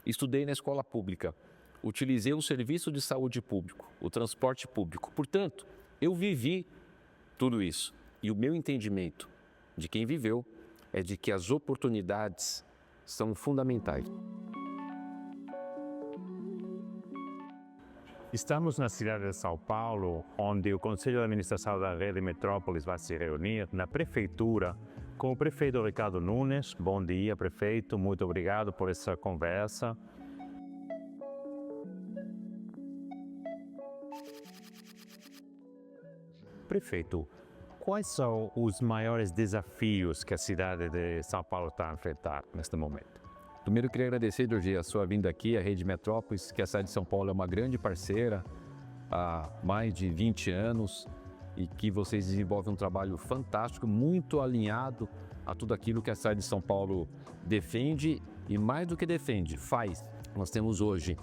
estudei na escola pública, utilizei o serviço de saúde público, o transporte público. Portanto, eu vivi tudo isso. E o meu entendimento de quem viveu é de que as oportunidades são fundamentais. Estamos na cidade de São Paulo, onde o Conselho de Administração da Rede Metrópolis vai se reunir na Prefeitura com o prefeito Ricardo Nunes. Bom dia, prefeito. Muito obrigado por essa conversa. Prefeito, quais são os maiores desafios que a cidade de São Paulo está a enfrentar neste momento? Primeiro, eu queria agradecer, Jorge, a sua vinda aqui, à Rede Metrópolis, que a cidade de São Paulo é uma grande parceira há mais de 20 anos e que vocês desenvolvem um trabalho fantástico, muito alinhado a tudo aquilo que a cidade de São Paulo defende e, mais do que defende, faz. Nós temos hoje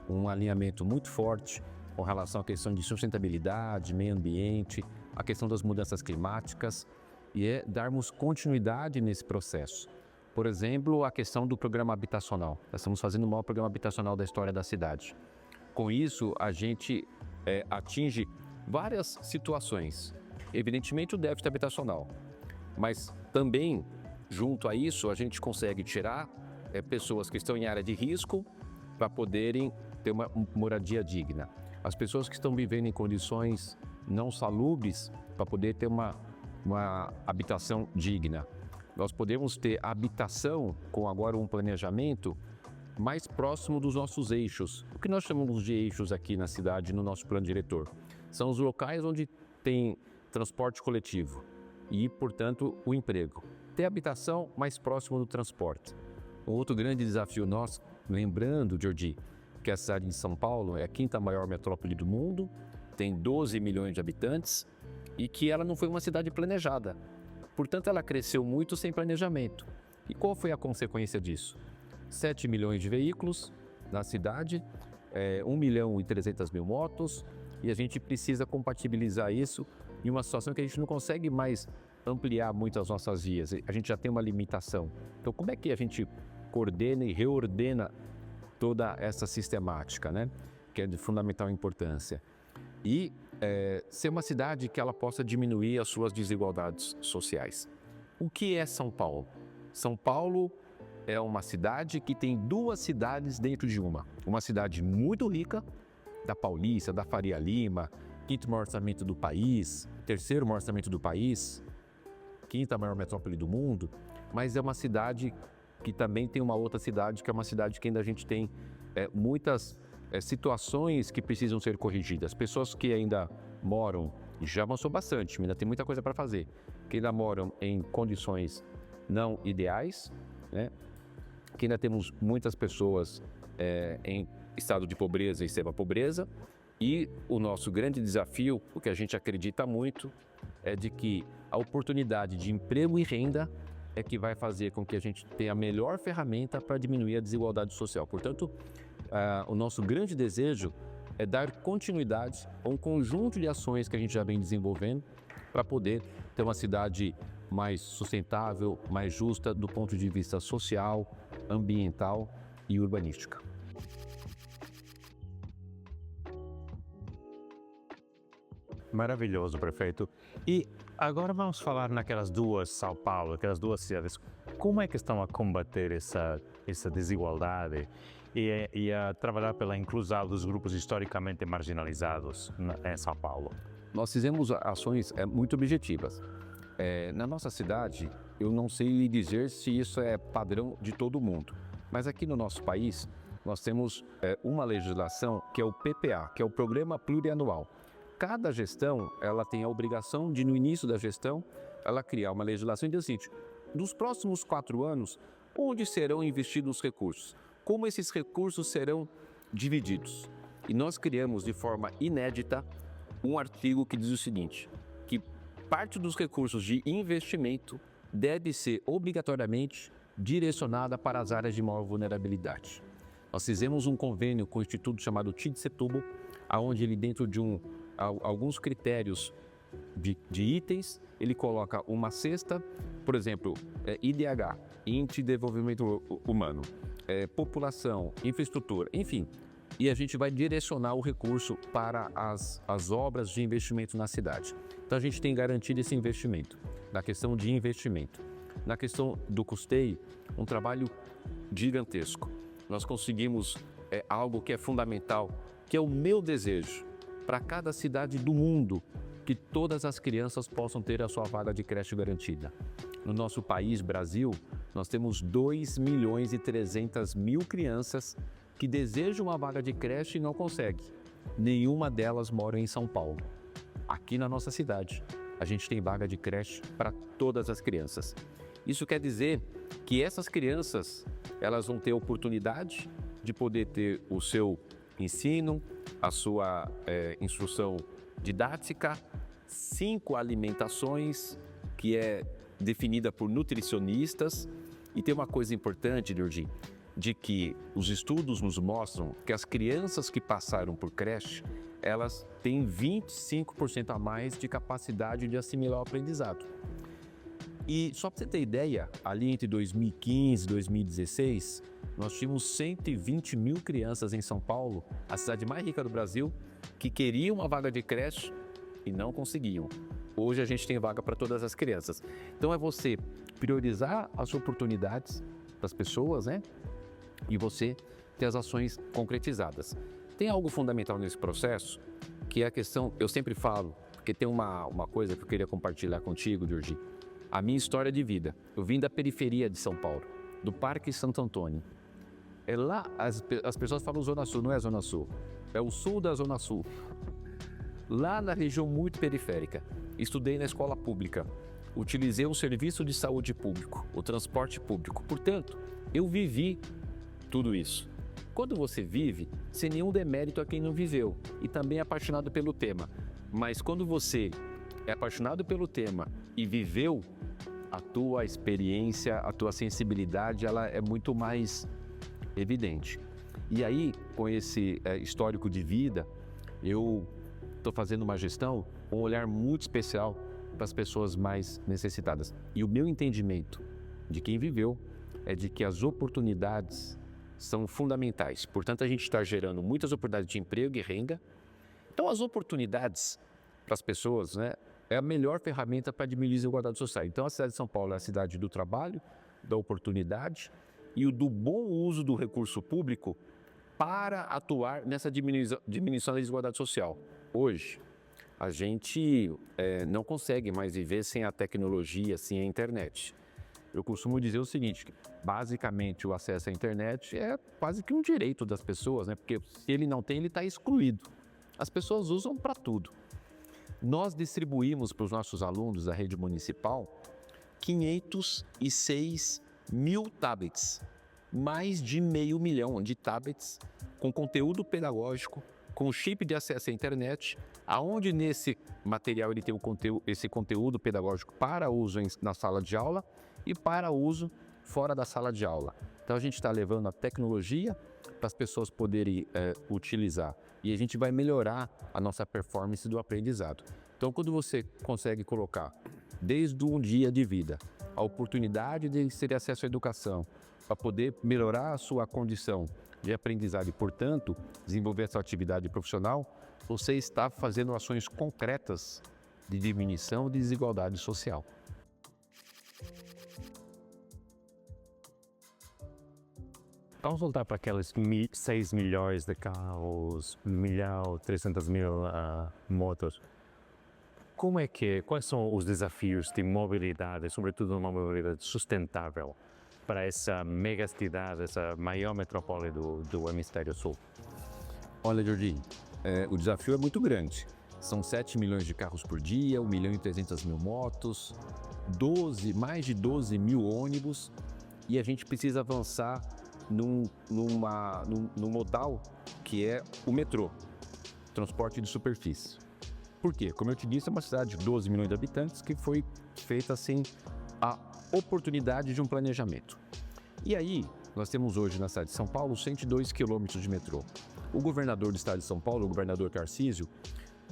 um alinhamento muito forte com relação à questão de sustentabilidade, meio ambiente, a questão das mudanças climáticas e é darmos continuidade nesse processo. Por exemplo, a questão do programa habitacional. Nós estamos fazendo o maior programa habitacional da história da cidade. Com isso, a gente atinge várias situações. Evidentemente, o déficit habitacional. Mas também, junto a isso, a gente consegue tirar pessoas que estão em área de risco para poderem ter uma moradia digna. As pessoas que estão vivendo em condições não salubres para poder ter uma habitação digna. Nós podemos ter habitação com agora um planejamento mais próximo dos nossos eixos. O que nós chamamos de eixos aqui na cidade, no nosso plano diretor, são os locais onde tem transporte coletivo e, portanto, o emprego. Ter habitação mais próximo do transporte. Um outro grande desafio nosso, lembrando, Jordi, que a cidade de São Paulo é a quinta maior metrópole do mundo, tem 12 milhões de habitantes e que ela não foi uma cidade planejada. Portanto, ela cresceu muito sem planejamento. E qual foi a consequência disso? 7 milhões de veículos na cidade, 1.300.000 motos, e a gente precisa compatibilizar isso em uma situação que a gente não consegue mais ampliar muito as nossas vias. A gente já tem uma limitação. Então, como é que a gente coordena e reordena toda essa sistemática, né? Que é de fundamental importância? E ser uma cidade que ela possa diminuir as suas desigualdades sociais. O que é São Paulo? São Paulo é uma cidade que tem duas cidades dentro de uma. Uma cidade muito rica, da Paulista, da Faria Lima, quinto maior orçamento do país, terceiro maior orçamento do país, quinta maior metrópole do mundo, mas é uma cidade que também tem uma outra cidade, que é uma cidade que ainda a gente tem muitas situações que precisam ser corrigidas. Pessoas que ainda moram, já avançou bastante, ainda tem muita coisa para fazer, que ainda moram em condições não ideais, né? Que ainda temos muitas pessoas em estado de pobreza e extrema pobreza. E o nosso grande desafio, o que a gente acredita muito, é de que a oportunidade de emprego e renda é que vai fazer com que a gente tenha a melhor ferramenta para diminuir a desigualdade social. Portanto, o nosso grande desejo é dar continuidade a um conjunto de ações que a gente já vem desenvolvendo para poder ter uma cidade mais sustentável, mais justa do ponto de vista social, ambiental e urbanística. Maravilhoso, prefeito. E agora vamos falar naquelas duas São Paulo, aquelas duas cidades. Como é que estão a combater essa desigualdade e a trabalhar pela inclusão dos grupos historicamente marginalizados em São Paulo? Nós fizemos ações muito objetivas. Na nossa cidade, eu não sei lhe dizer se isso é padrão de todo mundo, mas aqui no nosso país, nós temos uma legislação que é o PPA, que é o Programa Plurianual. Cada gestão, ela tem a obrigação de, no início da gestão, ela criar uma legislação e dizer o seguinte: nos próximos 4 anos, onde serão investidos os recursos? Como esses recursos serão divididos? E nós criamos de forma inédita um artigo que diz o seguinte, que parte dos recursos de investimento deve ser obrigatoriamente direcionada para as áreas de maior vulnerabilidade. Nós fizemos um convênio com o instituto chamado TID-Setúbal, onde ele, dentro de alguns critérios de itens, ele coloca uma cesta, por exemplo, IDH, Índice de Desenvolvimento Humano. população, infraestrutura, enfim. E a gente vai direcionar o recurso para as obras de investimento na cidade. Então a gente tem garantido esse investimento, na questão de investimento. Na questão do custeio, um trabalho gigantesco. Nós conseguimos algo que é fundamental, que é o meu desejo, para cada cidade do mundo, que todas as crianças possam ter a sua vaga de creche garantida. No nosso país, Brasil, nós temos 2.300.000 crianças que desejam uma vaga de creche e não conseguem. Nenhuma delas mora em São Paulo. Aqui na nossa cidade, a gente tem vaga de creche para todas as crianças. Isso quer dizer que essas crianças, elas vão ter oportunidade de poder ter o seu ensino, a sua instrução didática, 5 alimentações, que é definida por nutricionistas. E tem uma coisa importante, Jordi, de que os estudos nos mostram que as crianças que passaram por creche, elas têm 25% a mais de capacidade de assimilar o aprendizado. E só para você ter ideia, ali entre 2015 e 2016, nós tínhamos 120.000 crianças em São Paulo, a cidade mais rica do Brasil, que queriam uma vaga de creche e não conseguiam. Hoje a gente tem vaga para todas as crianças. Então é você priorizar as oportunidades das pessoas, né? E você ter as ações concretizadas. Tem algo fundamental nesse processo, que é a questão, eu sempre falo, porque tem uma coisa que eu queria compartilhar contigo, Jordi. A minha história de vida. Eu vim da periferia de São Paulo, do Parque Santo Antônio. Lá, as pessoas falam Zona Sul, não é Zona Sul, é o sul da Zona Sul. Lá na região muito periférica, estudei na escola pública, utilizei o serviço de saúde público, o transporte público. Portanto, eu vivi tudo isso. Quando você vive, sem nenhum demérito a quem não viveu e também é apaixonado pelo tema. Mas quando você é apaixonado pelo tema e viveu, a tua experiência, a tua sensibilidade, ela é muito mais evidente. E aí, com esse histórico de vida, eu estou fazendo uma gestão com um olhar muito especial para as pessoas mais necessitadas. E o meu entendimento de quem viveu é de que as oportunidades são fundamentais. Portanto, a gente está gerando muitas oportunidades de emprego e renda. Então, as oportunidades para as pessoas, né, é a melhor ferramenta para diminuir a desigualdade social. Então, a cidade de São Paulo é a cidade do trabalho, da oportunidade e do bom uso do recurso público para atuar nessa diminuição da desigualdade social. Hoje, a gente não consegue mais viver sem a tecnologia, sem a internet. Eu costumo dizer o seguinte, que basicamente o acesso à internet é quase que um direito das pessoas, né? Porque se ele não tem, ele está excluído. As pessoas usam para tudo. Nós distribuímos para os nossos alunos da rede municipal 506.000 tablets, mais de 500 mil de tablets com conteúdo pedagógico, com chip de acesso à internet, aonde nesse material ele tem esse conteúdo pedagógico para uso na sala de aula e para uso fora da sala de aula. Então a gente está levando a tecnologia para as pessoas poderem utilizar e a gente vai melhorar a nossa performance do aprendizado. Então quando você consegue colocar desde um dia de vida a oportunidade de ter acesso à educação para poder melhorar a sua condição de aprendizado e, portanto, desenvolver a sua atividade profissional, você está fazendo ações concretas de diminuição de desigualdade social. Vamos voltar para aqueles 6 milhões de carros, 1.300.000 motos. Quais são os desafios de mobilidade, sobretudo uma mobilidade sustentável, para essa megacidade, essa maior metrópole do Hemisfério Sul? Olha, Jordi, o desafio é muito grande. São 7 milhões de carros por dia, 1.300.000 motos, mais de 12 mil ônibus, e a gente precisa avançar num modal que é o metrô, transporte de superfície. Por quê? Como eu te disse, é uma cidade de 12 milhões de habitantes que foi feita sem a oportunidade de um planejamento. E aí, nós temos hoje na cidade de São Paulo 102 quilômetros de metrô. O governador do estado de São Paulo, o governador Tarcísio,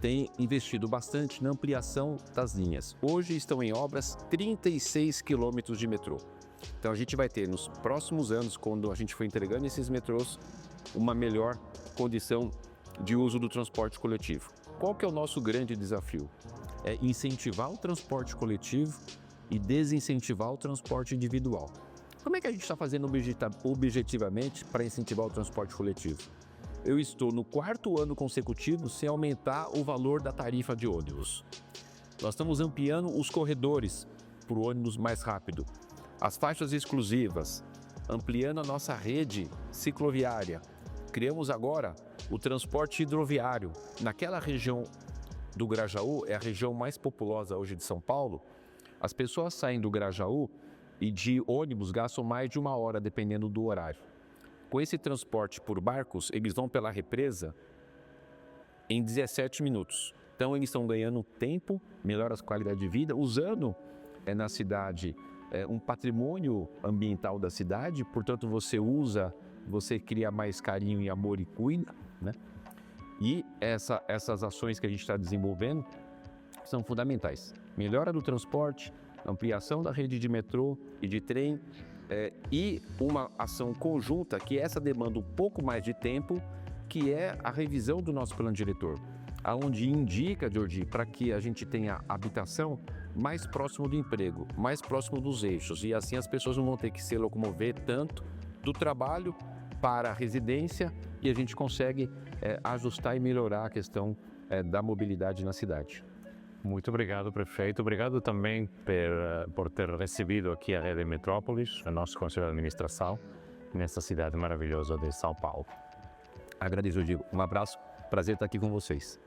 tem investido bastante na ampliação das linhas. Hoje estão em obras 36 quilômetros de metrô. Então a gente vai ter nos próximos anos, quando a gente for entregando esses metrôs, uma melhor condição de uso do transporte coletivo. Qual que é o nosso grande desafio? É incentivar o transporte coletivo e desincentivar o transporte individual. Como é que a gente está fazendo objetivamente para incentivar o transporte coletivo? Eu estou no 4º ano consecutivo sem aumentar o valor da tarifa de ônibus. Nós estamos ampliando os corredores para o ônibus mais rápido, as faixas exclusivas, ampliando a nossa rede cicloviária. Criamos agora o transporte hidroviário. Naquela região do Grajaú, é a região mais populosa hoje de São Paulo, as pessoas saem do Grajaú e de ônibus gastam mais de 1 hora, dependendo do horário. Com esse transporte por barcos, eles vão pela represa em 17 minutos. Então, eles estão ganhando tempo, melhora a qualidade de vida, usando na cidade um patrimônio ambiental da cidade, portanto, você cria mais carinho e amor e cuida, né? E essas ações que a gente está desenvolvendo são fundamentais. Melhora do transporte, ampliação da rede de metrô e de trem, e uma ação conjunta que essa demanda um pouco mais de tempo, que é a revisão do nosso plano diretor, aonde indica, Jordi, para que a gente tenha habitação mais próximo do emprego, mais próximo dos eixos, e assim as pessoas não vão ter que se locomover tanto do trabalho para a residência, e a gente consegue ajustar e melhorar a questão da mobilidade na cidade. Muito obrigado, prefeito. Obrigado também por ter recebido aqui a Rede Metrópolis, o nosso Conselho de Administração, nessa cidade maravilhosa de São Paulo. Agradeço, Diego. Um abraço, prazer estar aqui com vocês.